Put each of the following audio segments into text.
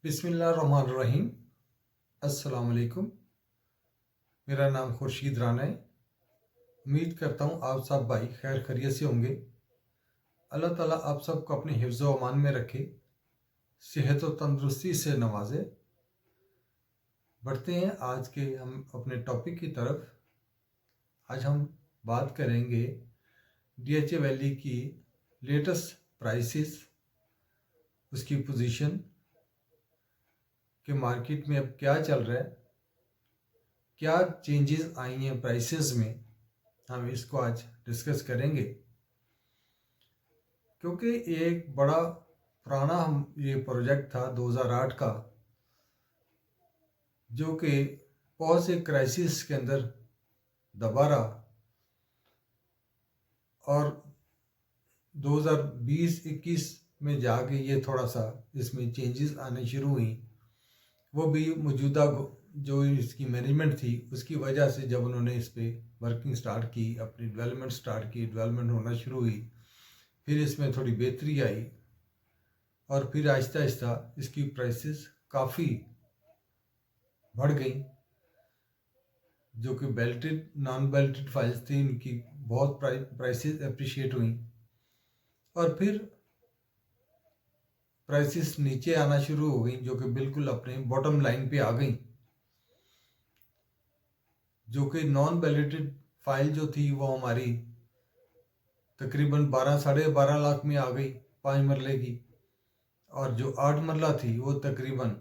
बिस्मिल्लाहिर्रहमानिर्रहीम। अस्सलाम वालेकुम। मेरा नाम खुर्शीद राना है। उम्मीद करता हूँ आप सब भाई खैर खैरियत से होंगे। अल्लाह ताला आप सबको अपने हिफ्ज़ व अमान में रखे, सेहत व तंदुरुस्ती से नवाजे। बढ़ते हैं आज के हम अपने टॉपिक की तरफ। आज हम बात करेंगे डीएचए वैली की लेटेस्ट प्राइसेस, उसकी पोजीशन कि मार्केट में अब क्या चल रहा है, क्या चेंजेस आई हैं प्राइसेस में, हम इसको आज डिस्कस करेंगे। क्योंकि एक बड़ा पुराना हम ये प्रोजेक्ट था 2008 का, जो कि बहुत से क्राइसिस के अंदर दबा रहा, और 2020-21 में जाके ये थोड़ा सा इसमें चेंजेस आने शुरू हुई। वो भी मौजूदा जो इसकी मैनेजमेंट थी उसकी वजह से, जब उन्होंने इस पर वर्किंग स्टार्ट की, अपनी डेवलपमेंट स्टार्ट की, डेवलपमेंट होना शुरू हुई, फिर इसमें थोड़ी बेहतरी आई और फिर आहिस्ता आहिस्ता इसकी प्राइसेस काफ़ी बढ़ गई। जो कि बेल्टेड नॉन बेल्टेड फाइल्स थी, इनकी बहुत प्राइसेस अप्रिशिएट हुई और फिर प्राइसेस नीचे आना शुरू हो गई, जो कि बिल्कुल अपने बॉटम लाइन पे आ गई। जो कि नॉन बेल्टेड फाइल जो थी वो हमारी तकरीबन 12-12.5 लाख में आ गई 5 मरले की, और जो 8 मरला थी वो तकरीबन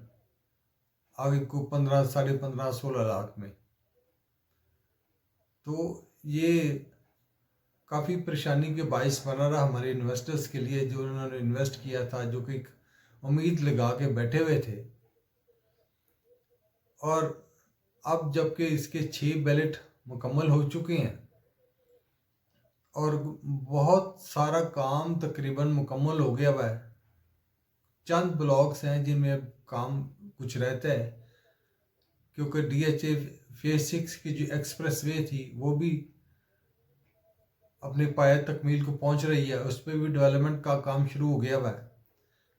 आगे को 15-15.5-16 लाख में। तो ये काफ़ी परेशानी के बायस बना रहा हमारे इन्वेस्टर्स के लिए, जो उन्होंने इन्वेस्ट किया था, जो कि उम्मीद लगा के बैठे हुए थे। और अब जबकि इसके 6 बैलेट मुकम्मल हो चुके हैं और बहुत सारा काम तकरीबन मुकम्मल हो गया हुआ है, चंद ब्लॉक्स हैं जिनमें अब काम कुछ रहता है, क्योंकि डीएचए फेज 6 की जो एक्सप्रेस वे थी वो भी अपने पाया तकमील को पहुंच रही है। उस पर भी डेवलपमेंट का काम शुरू हो गया हुआ है,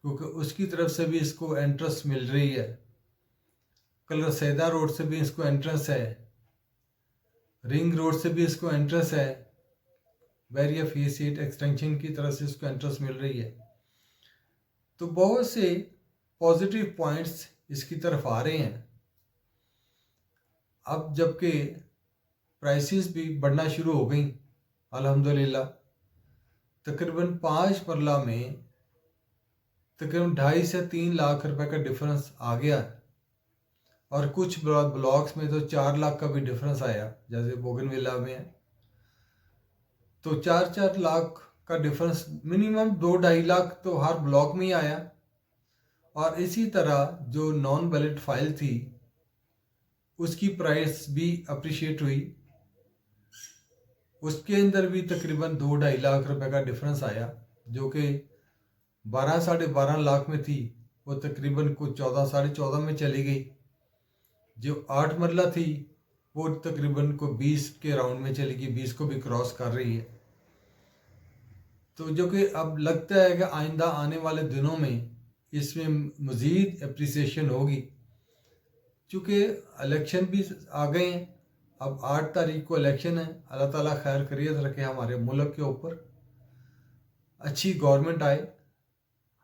क्योंकि उसकी तरफ से भी इसको एंट्रेंस मिल रही है। कलरसैदा रोड से भी इसको एंट्रेंस है, रिंग रोड से भी इसको एंट्रेंस है, बैरियर फेज 8 एक्सटेंशन की तरफ से इसको एंट्रेंस मिल रही है। तो बहुत से पॉजिटिव पॉइंट्स इसकी तरफ आ रहे हैं। अब जबकि प्राइसेस भी बढ़ना शुरू हो गई अल्हम्दुलिल्लाह, तकरीबन 5 मरला में तकरीबन 2.5 से 3 लाख रुपए का डिफरेंस आ गया, और कुछ ब्लॉक्स में तो 4 लाख का भी डिफरेंस आया, जैसे बोगनविला में है। तो 4-4 लाख का डिफरेंस, मिनिमम 2-2.5 लाख तो हर ब्लॉक में ही आया। और इसी तरह जो नॉन बैलेट फाइल थी उसकी प्राइस भी अप्रिशिएट हुई, उसके अंदर भी तकरीबन 2-2.5 लाख रुपए का डिफरेंस आया। जो कि 12-12.5 लाख में थी वो तकरीबन कुछ 14-14.5 में चली गई। जो 8 मरला थी वो तकरीबन को 20 के राउंड में चली गई, 20 को भी क्रॉस कर रही है। तो जो कि अब लगता है कि आइंदा आने वाले दिनों में इसमें मज़ीद अप्रिसिएशन होगी, क्योंकि इलेक्शन भी आ गए हैं। अब 8 तारीख को इलेक्शन है। अल्लाह ताला खैर खैरियत रखे हमारे मुल्क के ऊपर, अच्छी गवर्नमेंट आए,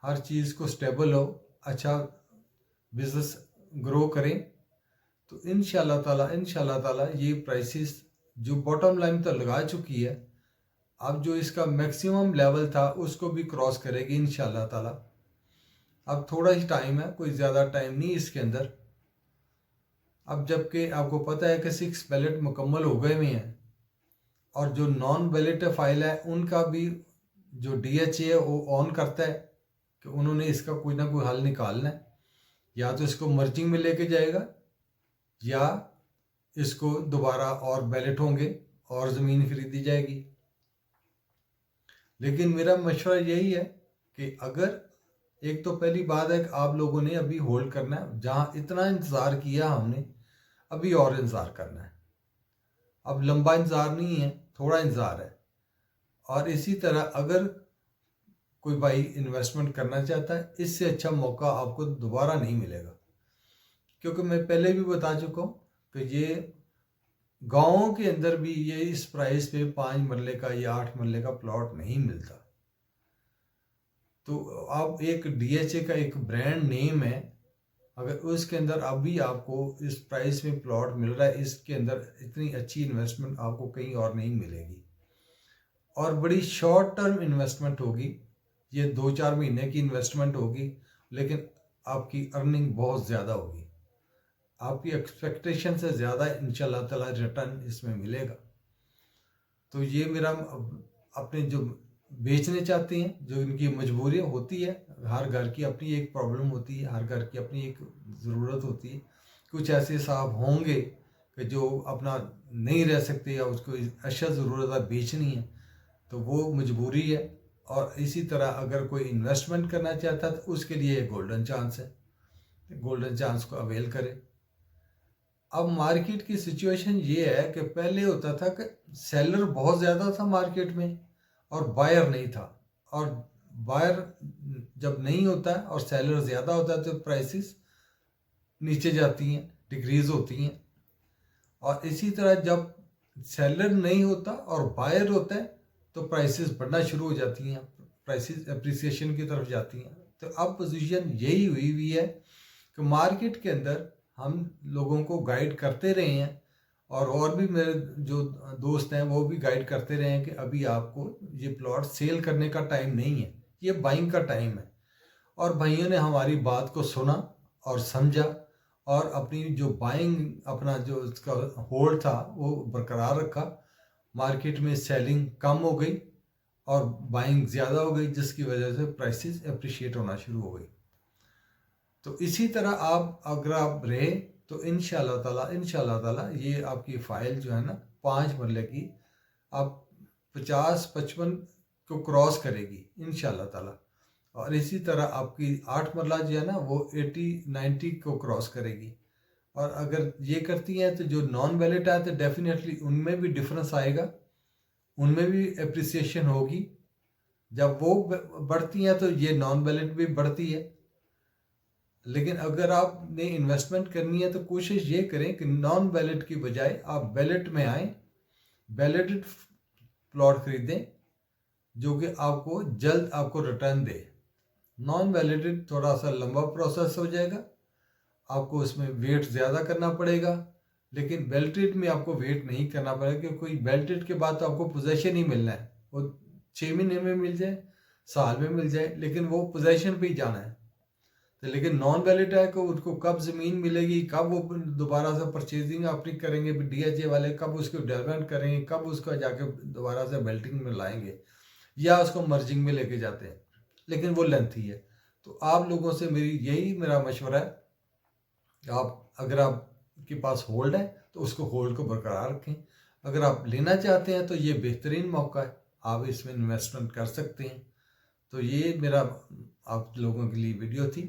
हर चीज़ को स्टेबल हो, अच्छा बिजनेस ग्रो करें। तो इंशाल्लाह ताला ये प्राइसेस जो बॉटम लाइन तो लगा चुकी है, अब जो इसका मैक्सिमम लेवल था उसको भी क्रॉस करेगी इंशाल्लाह ताला। अब थोड़ा ही टाइम है, कोई ज़्यादा टाइम नहीं इसके अंदर। अब जबकि आपको पता है कि 6 बैलेट मुकम्मल हो गए हुए हैं, और जो नॉन बैलेट फाइल है उनका भी जो डीएचए है वो ऑन करता है कि उन्होंने इसका कोई ना कोई हल निकालना है। या तो इसको मर्जिंग में लेके जाएगा, या इसको दोबारा और बैलेट होंगे और ज़मीन खरीदी जाएगी। लेकिन मेरा मशवरा यही है कि अगर, एक तो पहली बात है कि आप लोगों ने अभी होल्ड करना है, जहाँ इतना इंतज़ार किया हमने अभी और इंतज़ार करना है। अब लंबा इंतज़ार नहीं है, थोड़ा इंतज़ार है। और इसी तरह अगर कोई भाई इन्वेस्टमेंट करना चाहता है, इससे अच्छा मौका आपको दोबारा नहीं मिलेगा। क्योंकि मैं पहले भी बता चुका हूँ कि ये गाँवों के अंदर भी ये इस प्राइस पे 5 मरले का या 8 मरले का प्लॉट नहीं मिलता। तो आप एक DHA का एक ब्रांड नेम है, अगर उसके अंदर अभी आपको इस प्राइस में प्लॉट मिल रहा है, इसके अंदर इतनी अच्छी इन्वेस्टमेंट आपको कहीं और नहीं मिलेगी और बड़ी शॉर्ट टर्म इन्वेस्टमेंट होगी। ये 2-4 महीने की इन्वेस्टमेंट होगी, लेकिन आपकी अर्निंग बहुत ज़्यादा होगी, आपकी एक्सपेक्टेशन से ज़्यादा इंशाल्लाह ताला रिटर्न इसमें मिलेगा। तो ये मेरा अपने जो बेचने चाहते हैं, जो इनकी मजबूरी होती है, हर घर की अपनी एक प्रॉब्लम होती है, हर घर की अपनी एक ज़रूरत होती है। कुछ ऐसे साहब होंगे कि जो अपना नहीं रह सकते या उसको अशद ज़रूरत है बेचनी है, तो वो मजबूरी है। और इसी तरह अगर कोई इन्वेस्टमेंट करना चाहता है तो उसके लिए गोल्डन चांस है, गोल्डन चांस को अवेल करें। अब मार्केट की सिचुएशन ये है कि पहले होता था कि सेलर बहुत ज़्यादा था मार्केट में और बायर नहीं था, और बायर जब नहीं होता है और सेलर ज़्यादा होता है तो प्राइसेस नीचे जाती हैं, डिक्रीज़ होती हैं। और इसी तरह जब सेलर नहीं होता और बायर होता है तो प्राइसेस बढ़ना शुरू हो जाती हैं, प्राइसेस एप्रिसिएशन की तरफ जाती हैं। तो अब पोजीशन यही हुई है कि मार्केट के अंदर हम लोगों को गाइड करते रहे हैं, और भी मेरे जो दोस्त हैं वो भी गाइड करते रहे हैं कि अभी आपको ये प्लॉट सेल करने का टाइम नहीं है, ये बाइंग का टाइम है। और भाइयों ने हमारी बात को सुना और समझा और अपनी जो बाइंग, अपना जो उसका होल्ड था वो बरकरार रखा। मार्केट में सेलिंग कम हो गई और बाइंग ज़्यादा हो गई, जिसकी वजह से प्राइसेस अप्रिशिएट होना शुरू हो गई। तो इसी तरह अगर आप रहे तो इंशाल्लाह ताला ये आपकी फ़ाइल जो है ना 5 मरले की आप 50-55 को क्रॉस करेगी इंशाल्लाह ताला। और इसी तरह आपकी 8 मरला जो है ना वो 80-90 को क्रॉस करेगी। और अगर ये करती हैं तो जो नॉन वैलिड है तो डेफिनेटली उनमें भी डिफरेंस आएगा, उनमें भी एप्रिसिएशन होगी। जब वो बढ़ती हैं तो ये नॉन वैलिड भी बढ़ती है। लेकिन अगर आपने इन्वेस्टमेंट करनी है तो कोशिश ये करें कि नॉन वैलिड की बजाय आप वैलिड में आएँ, वैलिडेड प्लॉट खरीदें जो कि आपको जल्द आपको रिटर्न दे। नॉन वैलिडेड थोड़ा सा लंबा प्रोसेस हो जाएगा, आपको उसमें वेट ज़्यादा करना पड़ेगा। लेकिन वैलिडेड में आपको वेट नहीं करना पड़ेगा, क्योंकि कोई वैलिडेड के बाद तो आपको पोजेशन ही मिलना है, वो 6 महीने में मिल जाए, साल में मिल जाए, लेकिन वो पोजेशन पे ही जाना है। तो लेकिन नॉन वैलिड है कि उनको कब ज़मीन मिलेगी, कब वो दोबारा से परचेजिंग अपनी करेंगे, DHA वाले कब उसको डेवलपमेंट करेंगे, कब उसको जाके दोबारा से बेल्टिंग में लाएंगे या उसको मर्जिंग में लेके जाते हैं, लेकिन वो लेंथी है। तो आप लोगों से मेरा मशवरा है, आप अगर आपके पास होल्ड है तो उसको होल्ड को बरकरार रखें। अगर आप लेना चाहते हैं तो ये बेहतरीन मौका है, आप इसमें इन्वेस्टमेंट कर सकते हैं। तो ये मेरा आप लोगों के लिए वीडियो थी।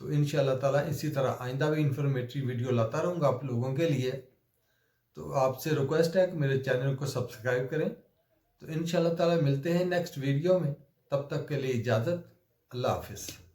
तो इंशाल्लाह ताला इसी तरह आइंदा भी इंफॉर्मेटिव वीडियो लाता रहूँगा आप लोगों के लिए। तो आपसे रिक्वेस्ट है कि मेरे चैनल को सब्सक्राइब करें। तो इंशाल्लाह ताला मिलते हैं नेक्स्ट वीडियो में, तब तक के लिए इजाज़त, अल्लाह हाफिज़।